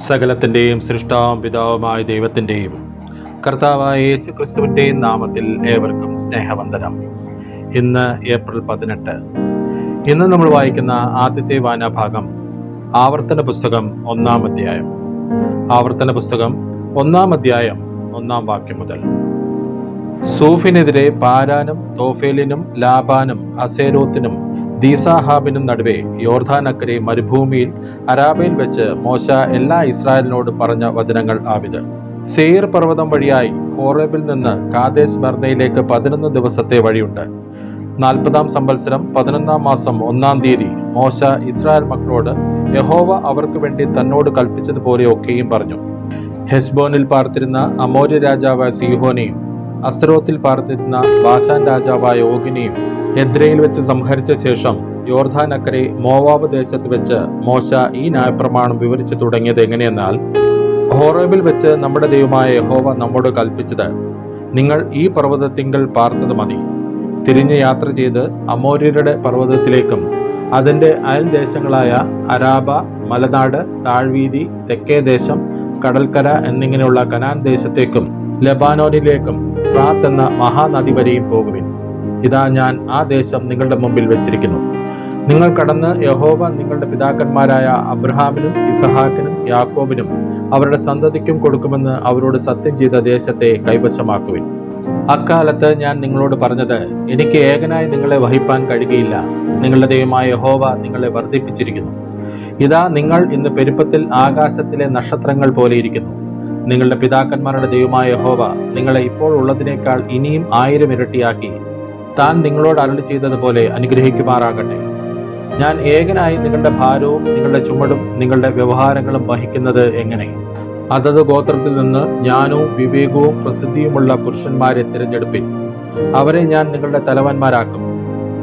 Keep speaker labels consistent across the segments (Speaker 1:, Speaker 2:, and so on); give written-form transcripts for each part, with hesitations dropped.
Speaker 1: സകലത്തിൻ്റെയും സൃഷ്ടാവും പിതാവുമായ ദൈവത്തിൻ്റെയും കർത്താവായ യേശു ക്രിസ്തുവിൻ്റെയും നാമത്തിൽ ഏവർക്കും സ്നേഹവന്ദനം. ഇന്ന് ഏപ്രിൽ 18. ഇന്ന് നമ്മൾ വായിക്കുന്ന ആദ്യത്തെ വായനാഭാഗം ആവർത്തന പുസ്തകം 1-ാം അധ്യായം. ആവർത്തന പുസ്തകം 1-ാം അധ്യായം 1-ാം വാക്യം മുതൽ. സൂഫിനെതിരെ പാരാനും തോഫേലിനും ലാബാനും അസേരോത്തിനും ദീസാഹാബിനും നടുവെ യോർദാനക്കരെ മരുഭൂമിയിൽ അരാബയിൽ വെച്ച് മോശ എല്ലാ ഇസ്രായേലിനോട് പറഞ്ഞ വചനങ്ങൾ ആവിത്. സെയീർ പർവ്വതം വഴിയായി ഹോറേബിൽ നിന്ന് കാദേശ് ബർന്നയിലേക്ക് 11 ദിവസത്തെ വഴിയുണ്ട്. 40-ാം സംവത്സരം 11-ാം മാസം 1-ാം തീയതി മോശ ഇസ്രായേൽ മക്കളോട് യഹോവ അവർക്ക് വേണ്ടി തന്നോട് കൽപ്പിച്ചതുപോലെ ഒക്കെയും പറഞ്ഞു. ഹെസ്ബോനിൽ പാർത്തിരുന്ന അമോര്യ രാജാവായ സീഹോനെയും അസ്തരോത്തിൽ പാർത്തിരുന്ന ബാശാൻ രാജാവായ ഓഗിനെയും എദ്രയിൽ വെച്ച് സംഹരിച്ച ശേഷം യോർദാനക്കരെ മോവാബ് ദേശത്ത് വെച്ച് മോശ ഈ ന്യായപ്രമാണം വിവരിച്ചു തുടങ്ങിയത് എങ്ങനെയെന്നാൽ, ഹോറേബിൽ വെച്ച് നമ്മുടെ ദൈവമായ യഹോവ നമ്മോട് കൽപ്പിച്ചത്, നിങ്ങൾ ഈ പർവ്വതത്തിങ്കൽ പാർത്തത് മതി. തിരിഞ്ഞ് യാത്ര ചെയ്ത് അമോര്യരുടെ പർവ്വതത്തിലേക്കും അതിൻ്റെ അയൽദേശങ്ങളായ അരാബ, മലനാട്, താഴ്വീതി, തെക്കേ ദേശം, കടൽക്കര എന്നിങ്ങനെയുള്ള കനാൻ ദേശത്തേക്കും ലെബാനോനിലേക്കും ഫ്രാത്ത് എന്ന മഹാനദി വരെയും പോകുവിൻ. ഇതാ ഞാൻ ആ ദേശം നിങ്ങളുടെ മുമ്പിൽ വെച്ചിരിക്കുന്നു. നിങ്ങൾ കടന്ന് യഹോവ നിങ്ങളുടെ പിതാക്കന്മാരായ അബ്രഹാമിനും ഇസഹാക്കിനും യാക്കോബിനും അവരുടെ സന്തതിക്കും കൊടുക്കുമെന്ന് അവരോട് സത്യം ചെയ്ത ദേശത്തെ കൈവശമാക്കുവിൻ. അക്കാലത്ത് ഞാൻ നിങ്ങളോട് പറഞ്ഞത്, എനിക്ക് ഏകനായി നിങ്ങളെ വഹിപ്പാൻ കഴിയുകയില്ല. നിങ്ങളുടെ ദൈവമായ യഹോവ നിങ്ങളെ വർദ്ധിപ്പിച്ചിരിക്കുന്നു. ഇതാ നിങ്ങൾ ഇന്ന് പെരുപ്പത്തിൽ ആകാശത്തിലെ നക്ഷത്രങ്ങൾ പോലെ ഇരിക്കുന്നു. നിങ്ങളുടെ പിതാക്കന്മാരുടെ ദൈവമായ യഹോവ നിങ്ങളെ ഇപ്പോൾ ഉള്ളതിനേക്കാൾ ഇനിയും 1000 ഇരട്ടിയാക്കി താൻ നിങ്ങളോട് അരുളി ചെയ്തതുപോലെ അനുഗ്രഹിക്കുമാറാകട്ടെ. ഞാൻ ഏകനായി നിങ്ങളുടെ ഭാരവും നിങ്ങളുടെ ചുമടും നിങ്ങളുടെ വ്യവഹാരങ്ങളും വഹിക്കുന്നത് എങ്ങനെ? അതത് ഗോത്രത്തിൽ നിന്ന് ജ്ഞാനവും വിവേകവും പ്രസിദ്ധിയുമുള്ള പുരുഷന്മാരെ തിരഞ്ഞെടുപ്പിൻ. അവരെ ഞാൻ നിങ്ങളുടെ തലവന്മാരാക്കും.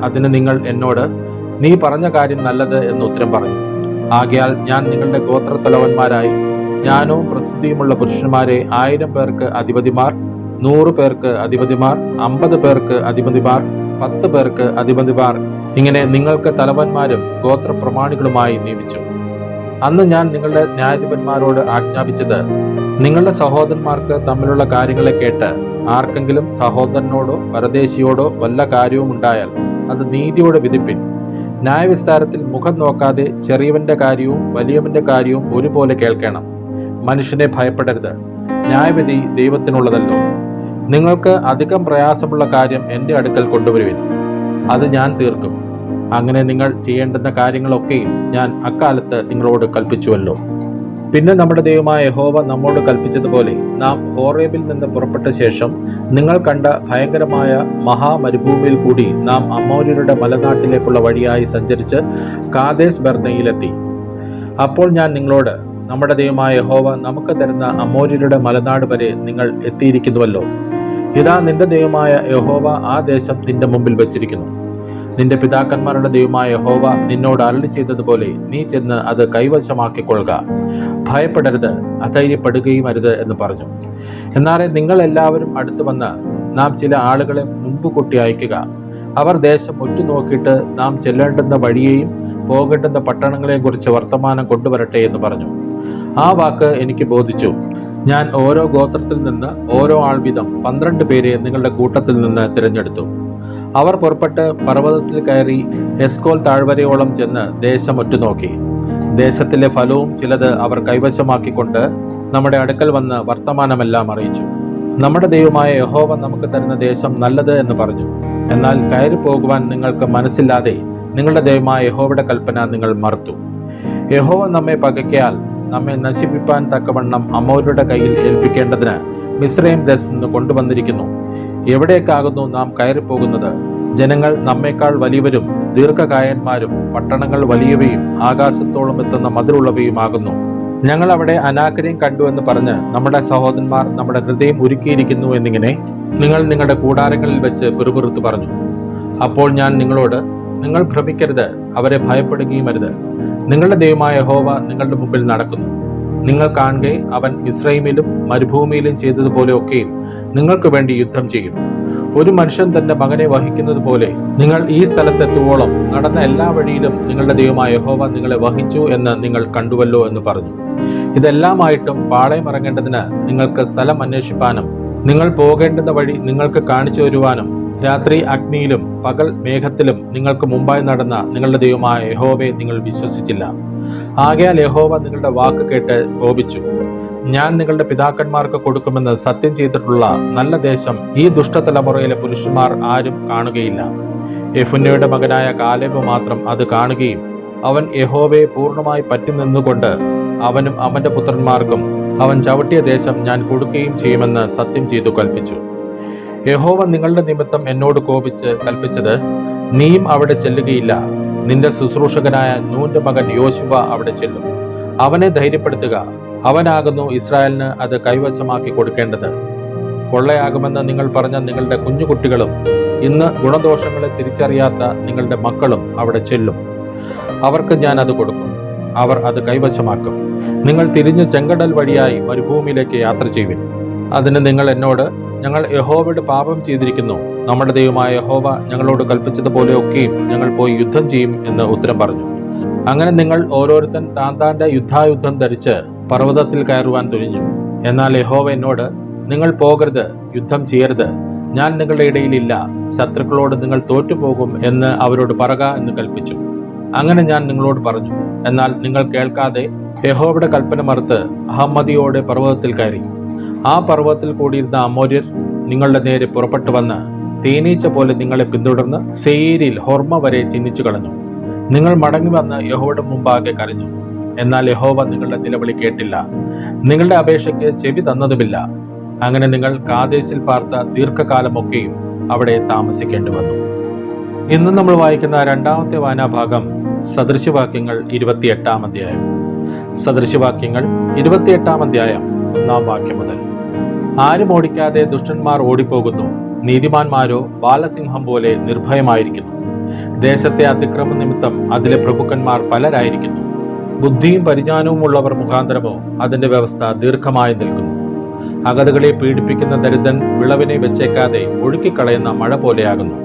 Speaker 1: അതിന് നിങ്ങൾ എന്നോട്, നീ പറഞ്ഞ കാര്യം നല്ലത് എന്ന് ഉത്തരം പറഞ്ഞു. ആകയാൽ ഞാൻ നിങ്ങളുടെ ഗോത്രത്തലവന്മാരായി ജ്ഞാനവും പ്രസിദ്ധിയുമുള്ള പുരുഷന്മാരെ 1000 പേർക്ക് അധിപതിമാർ, 100 പേർക്ക് അധിപതിമാർ, 50 പേർക്ക് അധിപതിമാർ, 10 പേർക്ക് അധിപതിമാർ, ഇങ്ങനെ നിങ്ങൾക്ക് തലവന്മാരും ഗോത്രപ്രമാണികളുമായി നിയമിച്ചു. അന്ന് ഞാൻ നിങ്ങളുടെ ന്യായാധിപന്മാരോട് ആജ്ഞാപിച്ചത്, നിങ്ങളുടെ സഹോദരന്മാർക്ക് തമ്മിലുള്ള കാര്യങ്ങളെ കേട്ട് ആർക്കെങ്കിലും സഹോദരനോടോ പരദേശിയോടോ വല്ല കാര്യവും ഉണ്ടായാൽ അത് നീതിയോടെ വിധിപ്പിൻ. ന്യായവിസ്താരത്തിൽ മുഖം നോക്കാതെ ചെറിയവന്റെ കാര്യവും വലിയവന്റെ കാര്യവും ഒരുപോലെ കേൾക്കണം. മനുഷ്യനെ ഭയപ്പെടരുത്, ന്യായവിധി ദൈവത്തിനുള്ളതല്ലോ. നിങ്ങൾക്ക് അധികം പ്രയാസമുള്ള കാര്യം എൻ്റെ അടുക്കൽ കൊണ്ടുവരുവിൻ, അത് ഞാൻ തീർക്കും. അങ്ങനെ നിങ്ങൾ ചെയ്യേണ്ടുന്ന കാര്യങ്ങളൊക്കെയും ഞാൻ അക്കാലത്ത് നിങ്ങളോട് കൽപ്പിച്ചുവല്ലോ. പിന്നെ നമ്മുടെ ദൈവമായ യഹോവ നമ്മോട് കൽപ്പിച്ചതുപോലെ നാം ഹോറേബിൽ നിന്ന് പുറപ്പെട്ട ശേഷം നിങ്ങൾ കണ്ട ഭയങ്കരമായ മഹാമരുഭൂമിയിൽ കൂടി നാം അമോര്യരുടെ മലനാട്ടിലേക്കുള്ള വഴിയായി സഞ്ചരിച്ച് കാദേശ് ബർന്നയിലെത്തി. അപ്പോൾ ഞാൻ നിങ്ങളോട്, നമ്മുടെ ദൈവമായ യഹോവ നമുക്ക് തരുന്ന അമോര്യരുടെ മലനാട് വരെ നിങ്ങൾ എത്തിയിരിക്കുന്നുവല്ലോ. ഇതാ നിന്റെ ദൈവമായ യഹോവ ആ ദേശം നിന്റെ മുമ്പിൽ വെച്ചിരിക്കുന്നു. നിന്റെ പിതാക്കന്മാരുടെ ദൈവമായ യഹോവ നിന്നോട് അരുളി ചെയ്തതുപോലെ നീ ചെന്ന് അത് കൈവശമാക്കിക്കൊള്ളുക. ഭയപ്പെടരുത്, അധൈര്യപ്പെടുകയും അരുത് എന്ന് പറഞ്ഞു. എന്നാലേ നിങ്ങൾ എല്ലാവരും അടുത്തു വന്ന് നാം ചില ആളുകളെ മുമ്പ് കൂട്ടി അയക്കുക. അവർ ദേശം ഉറ്റുനോക്കിയിട്ട് നാം ചെല്ലേണ്ടുന്ന വഴിയെയും പോകേണ്ടുന്ന പട്ടണങ്ങളെയും കുറിച്ച് വർത്തമാനം കൊണ്ടുവരട്ടെ എന്ന് പറഞ്ഞു. ആ വാക്ക് എനിക്ക് ബോധിച്ചു. ഞാൻ ഓരോ ഗോത്രത്തിൽ നിന്ന് ഓരോ ആൾ വീതം 12 പേരെ നിങ്ങളുടെ കൂട്ടത്തിൽ നിന്ന് തിരഞ്ഞെടുത്തു. അവർ പുറപ്പെട്ട് പർവ്വതത്തിൽ കയറി എസ്കോൽ താഴ്വരയോളം ചെന്ന് ദേശം ഒറ്റുനോക്കി. ദേശത്തിലെ ഫലവും ചിലത് അവർ കൈവശമാക്കിക്കൊണ്ട് നമ്മുടെ അടുക്കൽ വന്ന് വർത്തമാനമെല്ലാം അറിയിച്ചു. നമ്മുടെ ദൈവമായ യഹോവ നമുക്ക് തരുന്ന ദേശം നല്ലത് എന്ന് പറഞ്ഞു. എന്നാൽ കയറി പോകുവാൻ നിങ്ങൾക്ക് മനസ്സില്ലാതെ നിങ്ങളുടെ ദൈവമായ യഹോവയുടെ കൽപ്പന നിങ്ങൾ മറുത്തു. യഹോവ നമ്മെ പകയ്ക്കയാൽ നമ്മെ നശിപ്പിപ്പാൻ തക്കവണ്ണം അമോര്യരുടെ കയ്യിൽ ഏൽപ്പിക്കേണ്ടതിന് മിസ്രയീം ദേശത്ത് നിന്ന് കൊണ്ടുവന്നിരിക്കുന്നു. എവിടേക്കാകുന്നു നാം കയറിപ്പോകുന്നത്? ജനങ്ങൾ നമ്മേക്കാൾ വലിയവരും ദീർഘകായന്മാരും പട്ടണങ്ങൾ വലിയവയും ആകാശത്തോളം എത്തുന്ന മതിലുള്ളവയുമാകുന്നു. ഞങ്ങൾ അവിടെ അനാക്കരെയും കണ്ടു എന്ന് പറഞ്ഞ് നമ്മുടെ സഹോദരന്മാർ നമ്മുടെ ഹൃദയം ഉരുക്കിയിരിക്കുന്നു എന്നിങ്ങനെ നിങ്ങൾ നിങ്ങളുടെ കൂടാരങ്ങളിൽ വെച്ച് പിറുപിറുത്തു പറഞ്ഞു. അപ്പോൾ ഞാൻ നിങ്ങളോട്, നിങ്ങൾ ഭ്രമിക്കരുത്, അവരെ ഭയപ്പെടുകയും അരുത്. നിങ്ങളുടെ ദൈവമായ യഹോവ നിങ്ങളുടെ മുമ്പിൽ നടക്കുന്നു. നിങ്ങൾ കാണുക, അവൻ മിസ്രയീമിലും മരുഭൂമിയിലും ചെയ്തതുപോലെ ഒക്കെയും നിങ്ങൾക്ക് വേണ്ടി യുദ്ധം ചെയ്യും. ഒരു മനുഷ്യൻ തന്റെ മകനെ വഹിക്കുന്നത് പോലെ നിങ്ങൾ ഈ സ്ഥലത്തെത്തുവോളം നടന്ന എല്ലാ വഴിയിലും നിങ്ങളുടെ ദൈവമായ യഹോവ നിങ്ങളെ വഹിച്ചു എന്ന് നിങ്ങൾ കണ്ടുവല്ലോ എന്ന് പറഞ്ഞു. ഇതെല്ലാമായിട്ടും പാളയമിറങ്ങേണ്ടതിന് നിങ്ങൾക്ക് സ്ഥലം അന്വേഷിപ്പാനും നിങ്ങൾ പോകേണ്ടുന്ന വഴി നിങ്ങൾക്ക് കാണിച്ചു തരുവാനും രാത്രി അഗ്നിയിലും പകൽ മേഘത്തിലും നിങ്ങൾക്ക് മുമ്പായി നടന്ന നിങ്ങളുടെ ദൈവമായ യഹോവയെ നിങ്ങൾ വിശ്വസിച്ചില്ല. ആകയാൽ യഹോവ നിങ്ങളുടെ വാക്ക് കേട്ട് കോപിച്ചു. ഞാൻ നിങ്ങളുടെ പിതാക്കന്മാർക്ക് കൊടുക്കുമെന്ന് സത്യം ചെയ്തിട്ടുള്ള നല്ല ദേശം ഈ ദുഷ്ടതലമുറയിലെ പുരുഷന്മാർ ആരും കാണുകയില്ല. യെഫുന്നയുടെ മകനായ കാലേബ് മാത്രം അത് കാണുകയും അവൻ യഹോവയെ പൂർണ്ണമായി പറ്റി നിന്നുകൊണ്ട് അവനും അവന്റെ പുത്രന്മാർക്കും അവൻ ചവിട്ടിയ ദേശം ഞാൻ കൊടുക്കുകയും ചെയ്യുമെന്ന് സത്യം ചെയ്തു കൽപ്പിച്ചു. യഹോവ നിങ്ങളുടെ നിമിത്തം എന്നോട് കോപിച്ച് കൽപ്പിച്ചത്, നീയും അവിടെ ചെല്ലുകയില്ല, നിന്റെ ശുശ്രൂഷകനായ നൂന്റെ മകൻ യോശുവ അവിടെ ചെല്ലും. അവനെ ധൈര്യപ്പെടുത്തുക, അവനാകുന്നു ഇസ്രായേലിന് അത് കൈവശമാക്കി കൊടുക്കേണ്ടത്. കൊള്ളയാകുമെന്ന് നിങ്ങൾ പറഞ്ഞ നിങ്ങളുടെ കുഞ്ഞുകുട്ടികളും ഇന്ന് ഗുണദോഷങ്ങളെ തിരിച്ചറിയാത്ത നിങ്ങളുടെ മക്കളും അവിടെ ചെല്ലും. അവർക്ക് ഞാൻ അത് കൊടുക്കും, അവർ അത് കൈവശമാക്കും. നിങ്ങൾ തിരിഞ്ഞ് ചെങ്കടൽ വഴിയായി മരുഭൂമിയിലേക്ക് യാത്ര ചെയ്യുവിൻ. അതിന് നിങ്ങൾ എന്നോട്, ഞങ്ങൾ യഹോവയോട് പാപം ചെയ്തിരിക്കുന്നു, നമ്മുടെ ദൈവമായ യഹോവ ഞങ്ങളോട് കൽപ്പിച്ചതുപോലെ ഒക്കെയും ഞങ്ങൾ പോയി യുദ്ധം ചെയ്യും എന്ന് ഉത്തരം പറഞ്ഞു. അങ്ങനെ നിങ്ങൾ ഓരോരുത്തൻ താന്താന്റെ യുദ്ധായുധം ധരിച്ച് പർവ്വതത്തിൽ കയറുവാൻ തുനിഞ്ഞു. എന്നാൽ യഹോവ എന്നോട്, നിങ്ങൾ പോകരുത്, യുദ്ധം ചെയ്യരുത്, ഞാൻ നിങ്ങളുടെ ഇടയിലില്ല, ശത്രുക്കളോട് നിങ്ങൾ തോറ്റുപോകും എന്ന് അവരോട് പറക എന്ന് കൽപ്പിച്ചു. അങ്ങനെ ഞാൻ നിങ്ങളോട് പറഞ്ഞു. എന്നാൽ നിങ്ങൾ കേൾക്കാതെ യഹോവയുടെ കൽപ്പന മറുത്ത് അഹമ്മദിയോടെ പർവ്വതത്തിൽ കയറി. ആ പർവ്വതത്തിൽ കൂടിയിരുന്ന അമോര്യർ നിങ്ങളുടെ നേരെ പുറപ്പെട്ടു വന്ന് തേനീച്ച പോലെ നിങ്ങളെ പിന്തുടർന്ന് സെയീരിൽ ഹൊർമ വരെ ചിഹ്നിച്ചു കളഞ്ഞു. നിങ്ങൾ മടങ്ങി വന്ന് യഹോവയുടെ മുമ്പാകെ കരഞ്ഞു. എന്നാൽ യഹോവ നിങ്ങളുടെ നിലവിളി കേട്ടില്ല, നിങ്ങളുടെ അപേക്ഷയ്ക്ക് ചെവി തന്നതുമില്ല. അങ്ങനെ നിങ്ങൾ കാദേശിൽ പാർത്ത ദീർഘകാലമൊക്കെയും അവിടെ താമസിക്കേണ്ടി വന്നു. ഇന്ന് നമ്മൾ വായിക്കുന്ന രണ്ടാമത്തെ വായനാഭാഗം സദൃശവാക്യങ്ങൾ 28-ാം അധ്യായം. സദൃശവാക്യങ്ങൾ 28-ാം അധ്യായം 1-ാം വാക്യം മുതൽ. ആരും ഓടിക്കാതെ ദുഷ്ടന്മാർ ഓടിപ്പോകുന്നു, നീതിമാന്മാരോ ബാലസിംഹം പോലെ നിർഭയമായിരിക്കുന്നു. ദേശത്തെ അതിക്രമ നിമിത്തം അതിലെ പ്രഭുക്കന്മാർ പലരായിരിക്കുന്നു. ബുദ്ധിയും പരിജ്ഞാനവും ഉള്ളവർ മുഖാന്തരമോ അതിന്റെ വ്യവസ്ഥ ദീർഘമായി നിൽക്കുന്നു. അഗതികളെ പീഡിപ്പിക്കുന്ന ദരിദ്രൻ വിളവിനെ വെച്ചേക്കാതെ ഒഴുക്കിക്കളയുന്ന മഴ പോലെയാകുന്നു.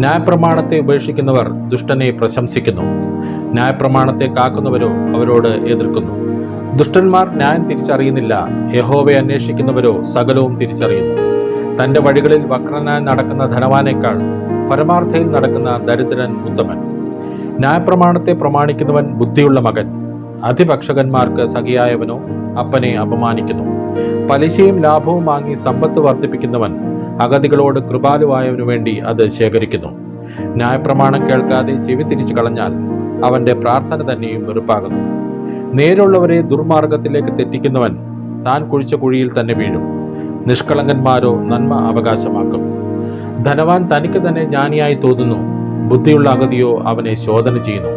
Speaker 1: ന്യായപ്രമാണത്തെ ഉപേക്ഷിക്കുന്നവർ ദുഷ്ടനെ പ്രശംസിക്കുന്നു, ന്യായപ്രമാണത്തെ കാക്കുന്നവരോ അവരോട് എതിർക്കുന്നു. ദുഷ്ടന്മാർ ന്യായം തിരിച്ചറിയുന്നില്ല, യഹോവയെ അന്വേഷിക്കുന്നവരോ സകലവും തിരിച്ചറിയുന്നു. തന്റെ വഴികളിൽ വക്രനായി നടക്കുന്ന ധനവാനേക്കാൾ പരമാർത്ഥയിൽ നടക്കുന്ന ദരിദ്രൻ ഉത്തമൻ. ന്യായപ്രമാണത്തെ പ്രമാണിക്കുന്നവൻ ബുദ്ധിയുള്ള മകൻ. അതിഭക്ഷകന്മാർക്ക് സഖിയായവനോ അപ്പനെ അപമാനിക്കുന്നു. പലിശയും ലാഭവും വാങ്ങി സമ്പത്ത് വർദ്ധിപ്പിക്കുന്നവൻ അഗതികളോട് കൃപാലുവായവനു വേണ്ടി അത് ശേഖരിക്കുന്നു. ന്യായപ്രമാണം കേൾക്കാതെ ചെവി തിരിച്ചു കളഞ്ഞാൽ അവന്റെ പ്രാർത്ഥന തന്നെയും വെറുപ്പാകുന്നു. നേരുള്ളവരെ ദുർമാർഗത്തിലേക്ക് തെറ്റിക്കുന്നവൻ താൻ കുഴിച്ച കുഴിയിൽ തന്നെ വീഴും. നിഷ്കളങ്കന്മാരോ നന്മ അവകാശമാക്കും. ധനവാൻ തനിക്ക് തന്നെ ജ്ഞാനിയായി തോന്നുന്നു, ബുദ്ധിയുള്ള അഗതിയോ അവനെ ശോധന ചെയ്യുന്നു.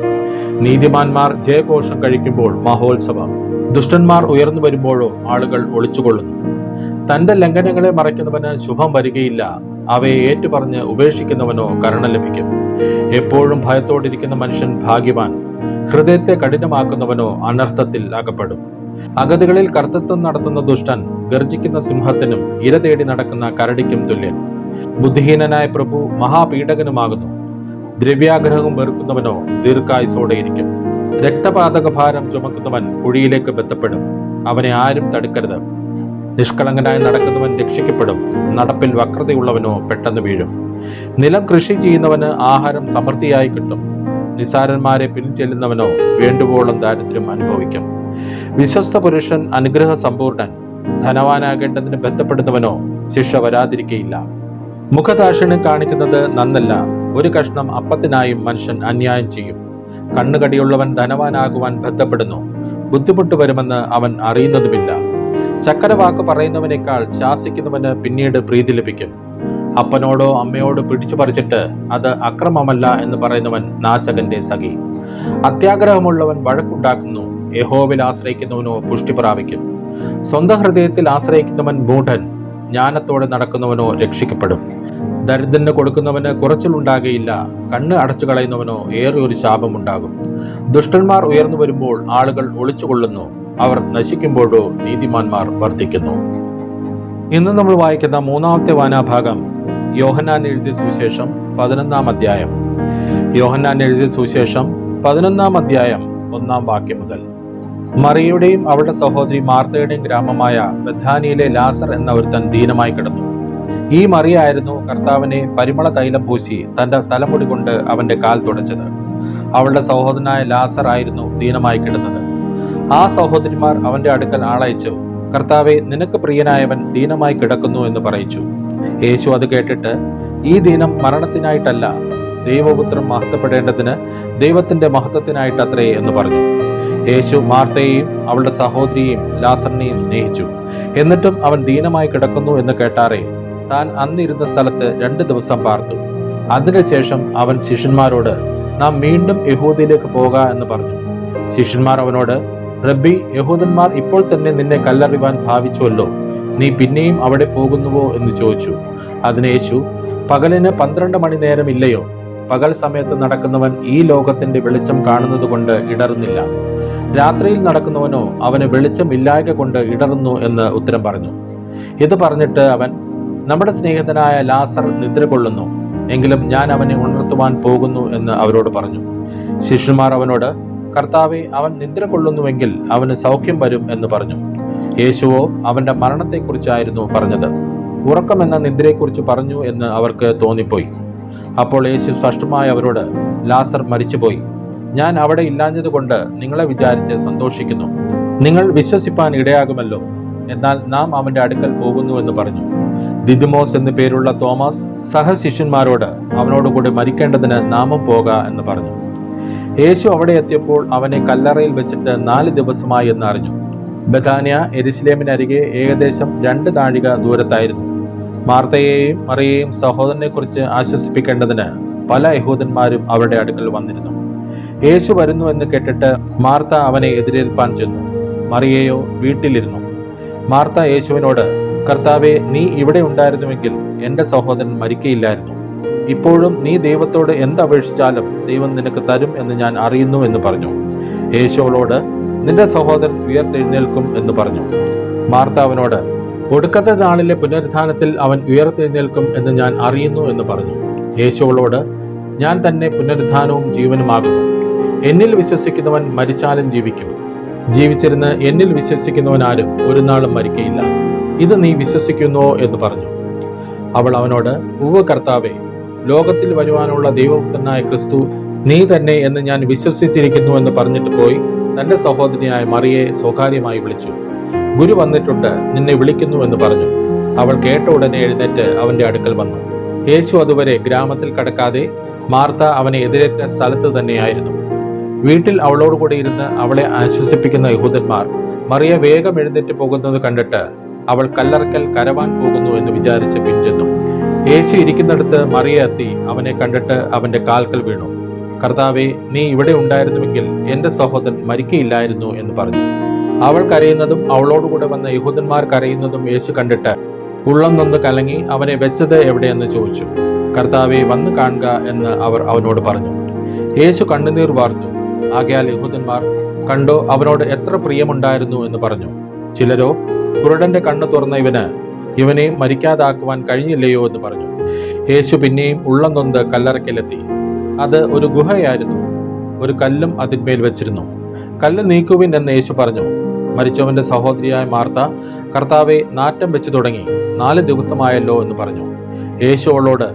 Speaker 1: നീതിമാന്മാർ ജയഘോഷം കഴിക്കുമ്പോൾ മഹോത്സവം, ദുഷ്ടന്മാർ ഉയർന്നു വരുമ്പോഴോ ആളുകൾ ഒളിച്ചുകൊള്ളുന്നു. തന്റെ ലംഘനങ്ങളെ മറയ്ക്കുന്നവന് ശുഭം വരികയില്ല, അവയെ ഏറ്റുപറഞ്ഞ് ഉപേക്ഷിക്കുന്നവനോ കരുണ ലഭിക്കും. എപ്പോഴും ഭയത്തോടിരിക്കുന്ന മനുഷ്യൻ ഭാഗ്യവാൻ, ഹൃദയത്തെ കഠിനമാക്കുന്നവനോ അനർത്ഥത്തിൽ അകപ്പെടും. അഗതികളിൽ കർത്തൃത്വം നടത്തുന്ന ദുഷ്ടൻ ഗർജിക്കുന്ന സിംഹത്തിനും ഇര തേടി നടക്കുന്ന കരടിക്കും തുല്യൻ. ബുദ്ധിഹീനനായ പ്രഭു മഹാപീഡകനുമാകുന്നു, ദ്രവ്യാഗ്രഹം വെറുക്കുന്നവനോ ദീർഘായുസോടെയിരിക്കും. രക്തപാതക ഭാരം ചുമക്കുന്നവൻ കുഴിയിലേക്ക് ബന്ധപ്പെടും, അവനെ ആരും തടുക്കരുത്. നിഷ്കളങ്കനായി നടക്കുന്നവൻ രക്ഷിക്കപ്പെടും, നടപ്പിൽ വക്രതയുള്ളവനോ പെട്ടെന്ന് വീഴും. നിലം കൃഷി ചെയ്യുന്നവന് ആഹാരം സമൃദ്ധിയായി കിട്ടും, നിസാരന്മാരെ പിൻചെല്ലുന്നവനോ വേണ്ടുവോളം ദാരിദ്ര്യം അനുഭവിക്കും. വിശ്വസ്ത പുരുഷൻ അനുഗ്രഹ സമ്പൂർണൻ, ധനവാനാകേണ്ടതിന് ബന്ധപ്പെടുന്നവനോ ശിക്ഷ വരാതിരിക്കയില്ല. മുഖദാക്ഷിണ്യം കാണിക്കുന്നത് നന്നല്ല, ഒരു കഷ്ണം അപ്പത്തിനായും മനുഷ്യൻ അന്യായം ചെയ്യും. കണ്ണുകടിയുള്ളവൻ ധനവാനാകുവാൻ ബന്ധപ്പെടുന്നു, ബുദ്ധിമുട്ട് വരുമെന്ന് അവൻ അറിയുന്നതുമില്ല. ചക്കര വാക്ക് പറയുന്നവനേക്കാൾ ശാസിക്കുന്നവന് പിന്നീട് പ്രീതി ലഭിക്കും. അപ്പനോടോ അമ്മയോടോ പിടിച്ചു പറിച്ചിട്ട് അത് അക്രമമല്ല എന്ന് പറയുന്നവൻ നാശകന്റെ സഖി. അത്യാഗ്രഹമുള്ളവൻ വഴക്കുണ്ടാക്കുന്നു, യഹോവയിൽ ആശ്രയിക്കുന്നവനോ പുഷ്ടി പ്രാപിക്കും. സ്വന്തം ഹൃദയത്തിൽ ആശ്രയിക്കുന്നവൻ മൂഢൻ, ജ്ഞാനത്തോടെ നടക്കുന്നവനോ രക്ഷിക്കപ്പെടും. ദരിദ്രന് കൊടുക്കുന്നവന് കുറച്ചിലുണ്ടാകുകയില്ല, കണ്ണ് അടച്ചു കളയുന്നവനോ ഏറെ ഒരു ശാപമുണ്ടാകും. ദുഷ്ടന്മാർ ഉയർന്നു വരുമ്പോൾ ആളുകൾ ഒളിച്ചുകൊള്ളുന്നു, അവർ നശിക്കുമ്പോഴോ നീതിമാന്മാർ വർദ്ധിക്കുന്നു. ഇന്ന് നമ്മൾ വായിക്കുന്ന മൂന്നാമത്തെ വായനാഭാഗം യോഹന്നാൻ എഴുതിയ സുവിശേഷം 11-ാം അധ്യായം. യോഹന്നാൻ എഴുതിയ സുവിശേഷം 11-ാം അധ്യായം 1-ാം വാക്യം മുതൽ. മറിയയുടെയും അവളുടെ സഹോദരി മാർത്തയുടെയും ഗ്രാമമായ ബഥാനിയിലെ ലാസർ എന്ന ഒരുത്തൻ ദീനമായി കിടന്നു. ഈ മറിയായിരുന്നു കർത്താവിനെ പരിമള തൈലം പൂശി തന്റെ തലമുടി കൊണ്ട് അവന്റെ കാൽ തുടച്ചത്. അവളുടെ സഹോദരനായ ലാസർ ആയിരുന്നു ദീനമായി കിടന്നത്. ആ സഹോദരിമാർ അവന്റെ അടുക്കൽ ആളയച്ചു, കർത്താവെ, നിനക്ക് പ്രിയനായവൻ ദീനമായി കിടക്കുന്നു എന്ന് പറയിച്ചു. യേശു അത് കേട്ടിട്ട്, ഈ ദീനം മരണത്തിനായിട്ടല്ല, ദൈവപുത്രൻ മഹത്വപ്പെടേണ്ടതിന് ദൈവത്തിന്റെ മഹത്വത്തിനായിട്ടത്രേ എന്ന് പറഞ്ഞു. യേശു മാർത്തയെയും അവളുടെ സഹോദരിയെയും ലാസറിനെയും സ്നേഹിച്ചു. എന്നിട്ടും അവൻ ദീനമായി കിടക്കുന്നു എന്ന് കേട്ടാറേ താൻ അന്നിരുന്ന സ്ഥലത്ത് 2 ദിവസം പാർത്തു. അതിനുശേഷം അവൻ ശിഷ്യന്മാരോട്, നാം വീണ്ടും യഹൂദയിലേക്ക് പോക എന്ന് പറഞ്ഞു. ശിഷ്യന്മാർ അവനോട്, റബ്ബി, യഹൂദന്മാർ ഇപ്പോൾ തന്നെ നിന്നെ കല്ലെറിയുവാൻ ഭാവിച്ചുവല്ലോ, നീ പിന്നെയും അവിടെ പോകുന്നുവോ എന്ന് ചോദിച്ചു. അതിന് യേശു, പകലിന് 12 മണി നേരം ഇല്ലയോ? പകൽ സമയത്ത് നടക്കുന്നവൻ ഈ ലോകത്തിന്റെ വെളിച്ചം കാണുന്നത് കൊണ്ട് ഇടറുന്നില്ല. രാത്രിയിൽ നടക്കുന്നവനോ അവന് വെളിച്ചം ഇല്ലായ്ക കൊണ്ട് ഇടറുന്നു എന്ന് ഉത്തരം പറഞ്ഞു. ഇത് പറഞ്ഞിട്ട് അവൻ, നമ്മുടെ സ്നേഹിതനായ ലാസർ നിദ്ര കൊള്ളുന്നു, എങ്കിലും ഞാൻ അവനെ ഉണർത്തുവാൻ പോകുന്നു എന്ന് അവരോട് പറഞ്ഞു. ശിഷ്യന്മാർ അവനോട്, കർത്താവെ, അവൻ നിദ്ര കൊള്ളുന്നുവെങ്കിൽ അവന് സൗഖ്യം വരും എന്ന് പറഞ്ഞു. യേശുവോ അവന്റെ മരണത്തെക്കുറിച്ചായിരുന്നു പറഞ്ഞത്. ഉറക്കം എന്ന നിദ്രയെക്കുറിച്ച് പറഞ്ഞു എന്ന് അവർക്ക് തോന്നിപ്പോയി. അപ്പോൾ യേശു സ്പഷ്ടമായി അവരോട്, ലാസർ മരിച്ചുപോയി. ഞാൻ അവിടെ ഇല്ലാഞ്ഞതുകൊണ്ട് നിങ്ങളെ വിചാരിച്ച് സന്തോഷിക്കുന്നു. നിങ്ങൾ വിശ്വസിപ്പാൻ ഇടയാകുമല്ലോ. എന്നാൽ നാം അവന്റെ അടുക്കൽ പോകുന്നു എന്ന് പറഞ്ഞു. ദിദിമോസ് എന്നു പേരുള്ള തോമസ് സഹശിഷ്യന്മാരോട്, അവനോടുകൂടി മരിക്കേണ്ടതിന് നാമും പോക എന്ന് പറഞ്ഞു. യേശു അവിടെ എത്തിയപ്പോൾ അവനെ കല്ലറയിൽ വെച്ചിട്ട് 4 ദിവസമായി എന്ന് അറിഞ്ഞു. ബഥാനിയ യെരുശലേമിനരികെ ഏകദേശം 2 നാഴിക ദൂരത്തായിരുന്നു. മാർത്തയെയും മറിയയെയും സഹോദരനെ കുറിച്ച് ആശ്വസിപ്പിക്കേണ്ടതിന് പല യഹൂദന്മാരും അവരുടെ അടുക്കൽ വന്നിരുന്നു. യേശു വരുന്നു എന്ന് കേട്ടിട്ട് മാർത്ത അവനെ എതിരേൽപ്പാൻ ചെന്നു. മറിയയോ വീട്ടിലിരുന്നു. മാർത്ത യേശുവിനോട്, കർത്താവെ, നീ ഇവിടെ ഉണ്ടായിരുന്നുവെങ്കിൽ എൻ്റെ സഹോദരൻ മരിക്കയില്ലായിരുന്നു. ഇപ്പോഴും നീ ദൈവത്തോട് എന്തപേക്ഷിച്ചാലും ദൈവം നിനക്ക് തരും എന്ന് ഞാൻ അറിയുന്നു എന്ന് പറഞ്ഞു. യേശുവോട്, നിന്റെ സഹോദരൻ ഉയർത്തെഴുന്നേൽക്കും എന്ന് പറഞ്ഞു. മാർത്ത അവനോട്, ഒടുക്കത്തെ നാളിലെ പുനരുത്ഥാനത്തിൽ അവൻ ഉയർത്തെഴുന്നേൽക്കും എന്ന് ഞാൻ അറിയുന്നു എന്ന് പറഞ്ഞു. യേശുവോട്, ഞാൻ തന്നെ പുനരുത്ഥാനവും ജീവനുമാകുന്നു. എന്നിൽ വിശ്വസിക്കുന്നവൻ മരിച്ചാലും ജീവിക്കും. ജീവിച്ചിരുന്ന് എന്നിൽ വിശ്വസിക്കുന്നവനാരും ഒരു നാളും മരിക്കയില്ല. ഇത് നീ വിശ്വസിക്കുന്നുവോ എന്ന് പറഞ്ഞു. അവൾ അവനോട്, ഉവ്വ് കർത്താവേ, ലോകത്തിൽ വരുവാനുള്ള ദൈവപുത്രനായ ക്രിസ്തു നീ തന്നെ എന്ന് ഞാൻ വിശ്വസിച്ചിരിക്കുന്നു എന്ന് പറഞ്ഞിട്ട് പോയി തന്റെ സഹോദരിയായ മറിയെ സ്വകാര്യമായി വിളിച്ചു. ഗുരു വന്നിട്ടുണ്ട്, നിന്നെ വിളിക്കുന്നു എന്ന് പറഞ്ഞു. അവൾ കേട്ട ഉടനെ എഴുന്നേറ്റ് അവന്റെ അടുക്കൽ വന്നു. യേശു അതുവരെ ഗ്രാമത്തിൽ കടക്കാതെ മാർത്ത അവനെ എതിരേറ്റ സ്ഥലത്ത് തന്നെയായിരുന്നു. വീട്ടിൽ അവളോടുകൂടി ഇരുന്ന് അവളെ ആശ്വസിപ്പിക്കുന്ന യഹൂദന്മാർ മറിയ വേഗം എഴുന്നേറ്റ് പോകുന്നത് കണ്ടിട്ട് അവൾ കല്ലറക്കൽ കരവാൻ പോകുന്നു എന്ന് വിചാരിച്ച് പിൻചെന്നു. യേശു ഇരിക്കുന്നിടത്ത് മറിയ എത്തി അവനെ കണ്ടിട്ട് അവന്റെ കാൽക്കൽ വീണു. കർത്താവെ, നീ ഇവിടെ ഉണ്ടായിരുന്നുവെങ്കിൽ എൻ്റെ സഹോദരൻ മരിക്കയില്ലായിരുന്നു എന്ന് പറഞ്ഞു. അവൾ കരയുന്നതും അവളോടുകൂടെ വന്ന യഹൂദന്മാർ കരയുന്നതും യേശു കണ്ടിട്ട് ഉള്ളം നൊന്ന് കലങ്ങി അവനെ വെച്ചത് എവിടെയെന്ന് ചോദിച്ചു. കർത്താവെ, വന്ന് കാണുക എന്ന് അവർ അവനോട് പറഞ്ഞു. യേശു കണ്ണുനീർ വാർത്തു. ആകയാൽ യഹൂദന്മാർ, കണ്ടോ, അവനോട് എത്ര പ്രിയമുണ്ടായിരുന്നു എന്ന് പറഞ്ഞു. ചിലരോ, കുരുടന്റെ കണ്ണ് തുറന്ന ഇവനെ മരിക്കാതാക്കുവാൻ കഴിഞ്ഞില്ലയോ എന്ന് പറഞ്ഞു. യേശു പിന്നെയും ഉള്ളം നൊന്ത് കല്ലറയ്ക്കലെത്തി. അത് ഒരു ഗുഹയായിരുന്നു. ഒരു കല്ലും അതിന്മേൽ വെച്ചിരുന്നു. കല്ല് നീക്കുവിൻ എന്ന് യേശു പറഞ്ഞു. മരിച്ചവന്റെ സഹോദരിയായ മാർത്ത, കർത്താവെ, നാറ്റം വെച്ചു തുടങ്ങി, 4 ദിവസമായല്ലോ എന്ന് പറഞ്ഞു. യേശു അവളോട്,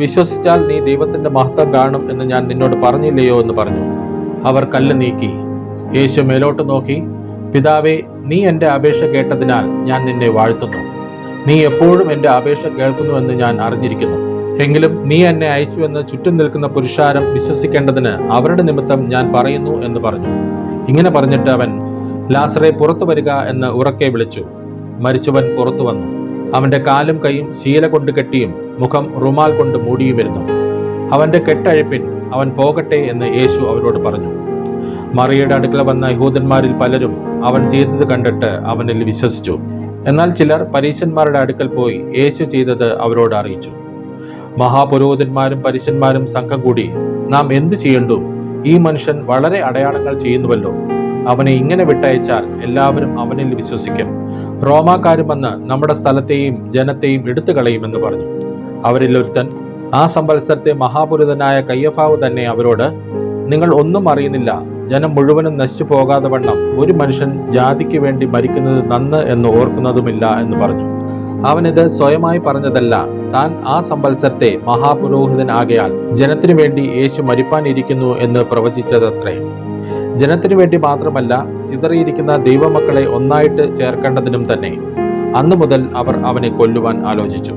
Speaker 1: വിശ്വസിച്ചാൽ നീ ദൈവത്തിന്റെ മഹത്വം കാണും എന്ന് ഞാൻ നിന്നോട് പറഞ്ഞില്ലയോ എന്ന് പറഞ്ഞു. അവർ കല്ല് നീക്കി. യേശു മേലോട്ട് നോക്കി, പിതാവേ, നീ എൻ്റെ അപേക്ഷ കേട്ടതിനാൽ ഞാൻ നിന്നെ വാഴ്ത്തുന്നു. നീ എപ്പോഴും എൻ്റെ അപേക്ഷ കേൾക്കുന്നുവെന്ന് ഞാൻ അറിഞ്ഞിരിക്കുന്നു. എങ്കിലും നീ എന്നെ അയച്ചുവെന്ന് ചുറ്റും നിൽക്കുന്ന പുരുഷാരം വിശ്വസിക്കേണ്ടതിന് അവരുടെ നിമിത്തം ഞാൻ പറയുന്നു എന്ന് പറഞ്ഞു. ഇങ്ങനെ പറഞ്ഞിട്ട് അവൻ, ലാസറെ, പുറത്തു വരിക എന്ന് ഉറക്കെ വിളിച്ചു. മരിച്ചവൻ പുറത്തു വന്നു. അവന്റെ കാലും കൈയും ശീല കൊണ്ട് കെട്ടിയും മുഖം റുമാൽ കൊണ്ട് മൂടിയുമിരുന്നു. അവന്റെ കെട്ടഴിപ്പിൻ, അവൻ പോകട്ടെ എന്ന് യേശു അവരോട് പറഞ്ഞു. മറിയയുടെ അടുക്കൽ വന്ന യഹൂദന്മാരിൽ പലരും അവൻ ചെയ്തത് കണ്ടിട്ട് അവനിൽ വിശ്വസിച്ചു. എന്നാൽ ചിലർ പരീശന്മാരുടെ അടുക്കൽ പോയി യേശു ചെയ്തത് അവരോട് അറിയിച്ചു. മഹാപുരോഹിതന്മാരും പരീശന്മാരും സംഘം കൂടി, നാം എന്തു ചെയ്യണ്ടു? ഈ മനുഷ്യൻ വളരെ അടയാളങ്ങൾ ചെയ്യുന്നുവല്ലോ. അവനെ ഇങ്ങനെ വിട്ടയച്ചാൽ എല്ലാവരും അവനിൽ വിശ്വസിക്കും. റോമാക്കാരും വന്ന് നമ്മുടെ സ്ഥലത്തെയും ജനത്തെയും എടുത്തു കളയുമെന്ന് പറഞ്ഞു. അവരിൽ ഒരുത്തൻ, ആ സംവത്സരത്തെ മഹാപുരുതനായ കയ്യഫാവ് തന്നെ അവരോട്, നിങ്ങൾ ഒന്നും അറിയുന്നില്ല, ജനം മുഴുവനും നശിച്ചു പോകാതെ വണ്ണം ഒരു മനുഷ്യൻ ജാതിക്ക് വേണ്ടി മരിക്കുന്നത് നന്ന് എന്ന് ഓർക്കുന്നതുമില്ല എന്ന് പറഞ്ഞു. അവനിത് സ്വയമായി പറഞ്ഞതല്ല, താൻ ആ സംവത്സരത്തെ മഹാപുരോഹിതൻ ആകയാൽ ജനത്തിനു വേണ്ടി യേശു മരിപ്പാനിരിക്കുന്നു എന്ന് പ്രവചിച്ചതത്രേ. ജനത്തിനു വേണ്ടി മാത്രമല്ല, ചിതറിയിരിക്കുന്ന ദൈവമക്കളെ ഒന്നായിട്ട് ചേർക്കേണ്ടതിനും തന്നെ. അന്നു മുതൽ അവർ അവനെ കൊല്ലുവാൻ ആലോചിച്ചു.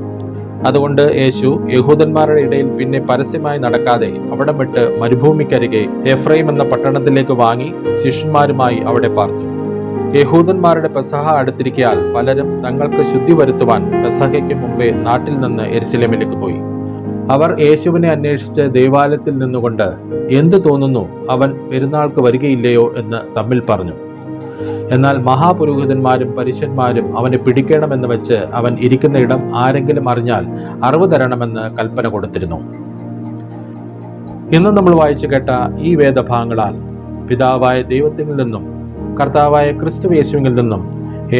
Speaker 1: അതുകൊണ്ട് യേശു യഹൂദന്മാരുടെ ഇടയിൽ പിന്നെ പരസ്യമായി നടക്കാതെ അവിടം വിട്ട് മരുഭൂമിക്കരികെ എഫ്രൈം എന്ന പട്ടണത്തിലേക്ക് വാങ്ങി ശിഷ്യന്മാരുമായി അവിടെ പാർത്തു. യഹൂദന്മാരുടെ പെസഹ അടുത്തിരിക്കയാൽ പലരും തങ്ങൾക്ക് ശുദ്ധി വരുത്തുവാൻ പെസഹയ്ക്ക് മുമ്പേ നാട്ടിൽ നിന്ന് യെരുശലേമിലേക്ക് പോയി. അവർ യേശുവിനെ അന്വേഷിച്ച് ദൈവാലയത്തിൽ നിന്നുകൊണ്ട്, എന്ത് തോന്നുന്നു, അവൻ പെരുന്നാൾക്ക് വരികയില്ലയോ എന്ന് തമ്മിൽ പറഞ്ഞു. എന്നാൽ മഹാപുരോഹിതന്മാരും പരീശന്മാരും അവനെ പിടിക്കണമെന്ന് വെച്ച് അവൻ ഇരിക്കുന്ന ഇടം ആരെങ്കിലും അറിഞ്ഞാൽ അറിവ് തരണമെന്ന് കൽപ്പന കൊടുത്തിരുന്നു. ഇന്ന് നമ്മൾ വായിച്ചു കേട്ട ഈ വേദഭാഗങ്ങളാൽ പിതാവായ ദൈവത്തിൽ നിന്നും കർത്താവായ ക്രിസ്തു യേശുവിൽ നിന്നും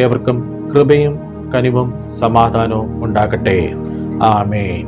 Speaker 1: ഏവർക്കും കൃപയും കനിവും സമാധാനവും ഉണ്ടാകട്ടെ. ആമേൻ.